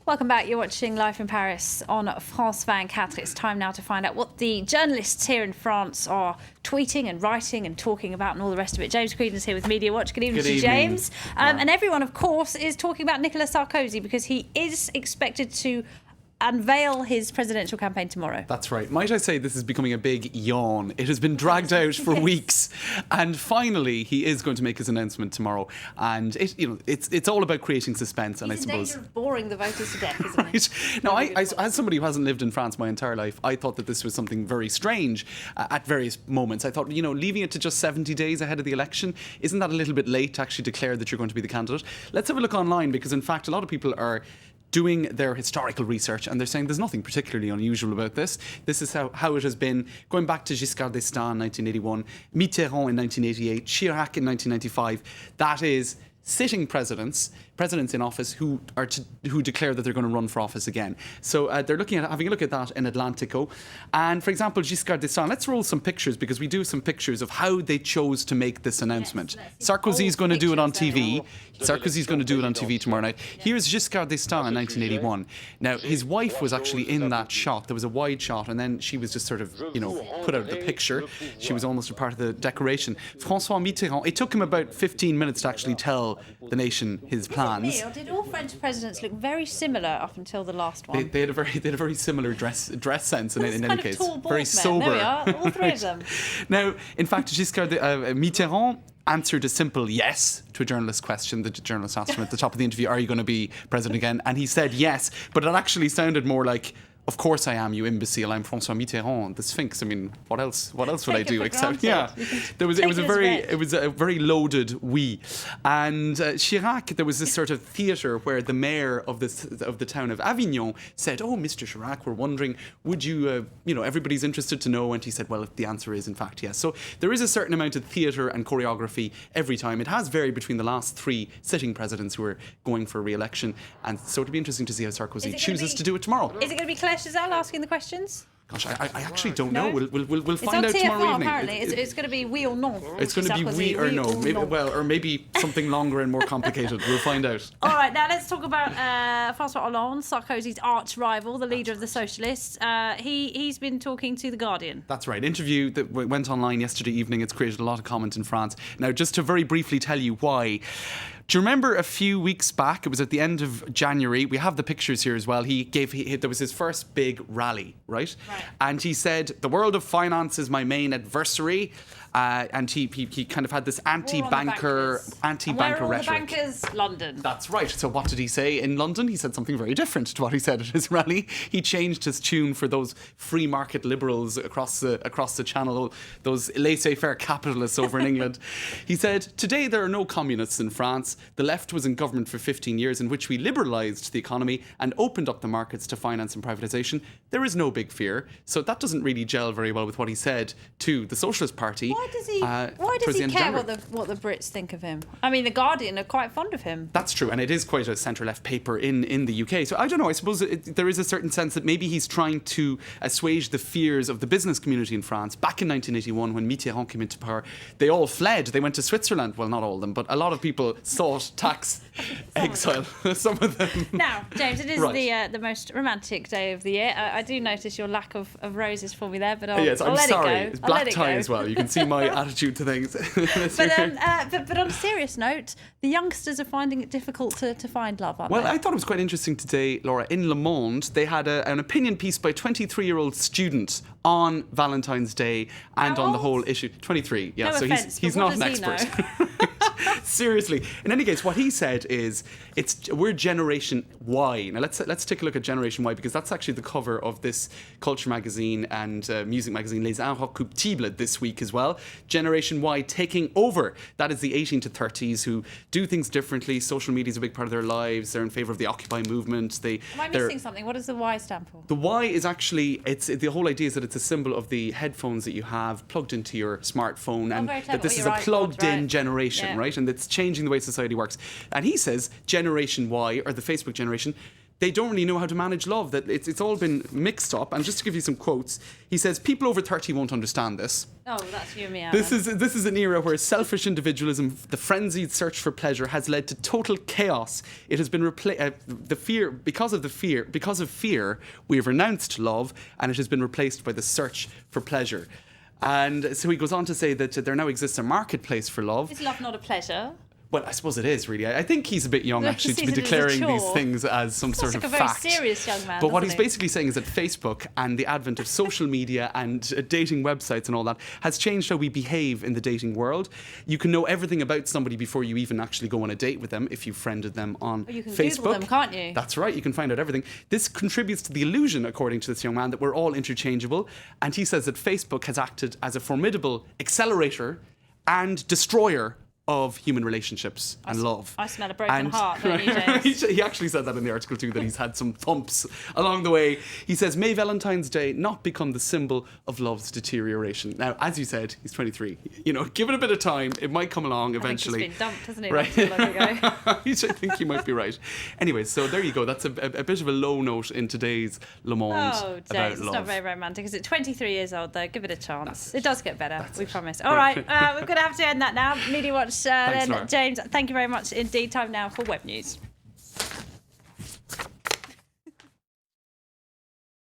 Welcome back. You're watching Life in Paris on France 24. It's time now to find out what the journalists here in France are tweeting and writing and talking about and all the rest of it. James Creedon's here with Media Watch. Good evening to James. And everyone, of course, is talking about Nicolas Sarkozy because he is expected to unveil his presidential campaign tomorrow. That's right. Might I say this is becoming a big yawn. It has been dragged out for weeks, and finally he is going to make his announcement tomorrow. And it's all about creating suspense. And I suppose danger of boring the voters to death, isn't right. Now, I, as somebody who hasn't lived in France my entire life, I thought that this was something very strange at various moments. I thought, leaving it to just 70 days ahead of the election, isn't that a little bit late to actually declare that you're going to be the candidate? Let's have a look online, because in fact a lot of people are doing their historical research, and they're saying there's nothing particularly unusual about this. This is how it has been going back to Giscard d'Estaing in 1981, Mitterrand in 1988, Chirac in 1995. That is sitting presidents in office who declare that they're going to run for office again. So they're having a look at that in Atlantico. And for example, Giscard d'Estaing, let's roll some pictures, because we do some pictures of how they chose to make this announcement. Sarkozy's going to do it on TV. Sarkozy's going to do it on TV tomorrow night. Here's Giscard d'Estaing in 1981. Now, his wife was actually in that shot. There was a wide shot, and then she was just sort of, put out of the picture. She was almost a part of the decoration. François Mitterrand, it took him about 15 minutes to actually tell the nation his plans. Did all French presidents look very similar up until the last one? They had a very similar dress sense in any case. Very sober. There we are, all three of them. Now, in fact, Mitterrand answered a simple yes to a journalist question. The journalist asked him at the top of the interview, "Are you going to be president again?" And he said yes, but it actually sounded more like, "Of course I am, you imbecile. I'm François Mitterrand, the Sphinx. I mean, what else would I do except?" It was a very loaded we. And Chirac, there was this sort of theatre where the mayor of the town of Avignon said, "Oh, Mr. Chirac, we're wondering, would you everybody's interested to know?" And he said, "Well, the answer is in fact yes." So there is a certain amount of theatre and choreography every time. It has varied between the last three sitting presidents who are going for re-election, and so it'll be interesting to see how Sarkozy chooses to do it tomorrow. Is it going to be Claire Chazal asking the questions? Gosh, I actually don't know. We'll find out tomorrow evening. Apparently. It's going to be oui or non. It's going to be oui or no. Maybe something longer and more complicated. We'll find out. All right, now let's talk about François Hollande, Sarkozy's arch rival, the leader of the Socialists. He's been talking to The Guardian. That's right. Interview that went online yesterday evening. It's created a lot of comment in France. Now, just to very briefly tell you why. Do you remember a few weeks back, it was at the end of January, we have the pictures here as well, there was his first big rally, right? And he said, "The world of finance is my main adversary." And he kind of had this anti-banker rhetoric. Where are all the bankers? London. That's right. So what did he say in London? He said something very different to what he said at his rally. He changed his tune for those free market liberals across the channel, those laissez-faire capitalists over in England. He said, "Today there are no communists in France. The left was in government for 15 years in which we liberalised the economy and opened up the markets to finance and privatisation. There is no big fear." So that doesn't really gel very well with what he said to the Socialist Party. Why does he care what the Brits think of him? I mean, The Guardian are quite fond of him. That's true, and it is quite a centre-left paper in the UK. So I don't know, I suppose there is a certain sense that maybe he's trying to assuage the fears of the business community in France. Back in 1981, when Mitterrand came into power, they all fled. They went to Switzerland. Well, not all of them, but a lot of people sought tax exile. Some of them. Now, James, it is the most romantic day of the year. I do notice your lack of roses for me there, but I'll let it go. It's black tie as well. You can see my attitude to things. but on a serious note, the youngsters are finding it difficult to find love, aren't they? Well, I thought it was quite interesting today, Laura. In Le Monde, they had an opinion piece by a 23-year-old student on Valentine's Day and on the whole issue. 23, yeah. No so offence, he's not an expert. Seriously. In any case, what he said is we're Generation Y. Now let's take a look at Generation Y, because that's actually the cover of this culture magazine and music magazine Les Inrecuptibles this week as well. Generation Y taking over. That is the 18 to 30s who do things differently. Social media is a big part of their lives. They're in favour of the Occupy movement. Am I missing something? What does the Y stand for? The Y is actually, the whole idea is that it's a symbol of the headphones that you have plugged into your smartphone, and that this is a plugged-in generation, right? And it's changing the way society works. And he says Generation Y, or the Facebook generation, they don't really know how to manage love, that it's all been mixed up. And just to give you some quotes, he says, people over 30 won't understand this. Oh, that's you and me. This is an era where selfish individualism, the frenzied search for pleasure, has led to total chaos. It has been because of fear, we have renounced love, and it has been replaced by the search for pleasure. And so he goes on to say that there now exists a marketplace for love. Is love not a pleasure? Well, I suppose it is, really. I think he's a bit young, actually, to be declaring these things as some sort of like fact. a very serious young man. But what he's basically saying is that Facebook and the advent of social media and dating websites and all that has changed how we behave in the dating world. You can know everything about somebody before you even actually go on a date with them if you've friended them on you can Facebook. Google them, can't you? That's right, you can find out everything. This contributes to the illusion, according to this young man, that we're all interchangeable. And he says that Facebook has acted as a formidable accelerator and destroyer of human relationships and love. I smell a broken heart, don't you, James? He actually said that in the article too, that he's had some thumps along the way. He says, may Valentine's Day not become the symbol of love's deterioration. Now, as you said, he's 23. You know, give it a bit of time. It might come along eventually. I think he's been dumped, hasn't he? Right. Not too long ago. I think you might be right. Anyway, so there you go. That's a bit of a low note in today's Le Monde Oh, about James, it's love. not very romantic. Is it 23 years old, though? Give it a chance. It does get better, we promise. All right, we're going to have to end that now. Media Watch, then, Laura. James, thank you very much indeed. Time now for web news.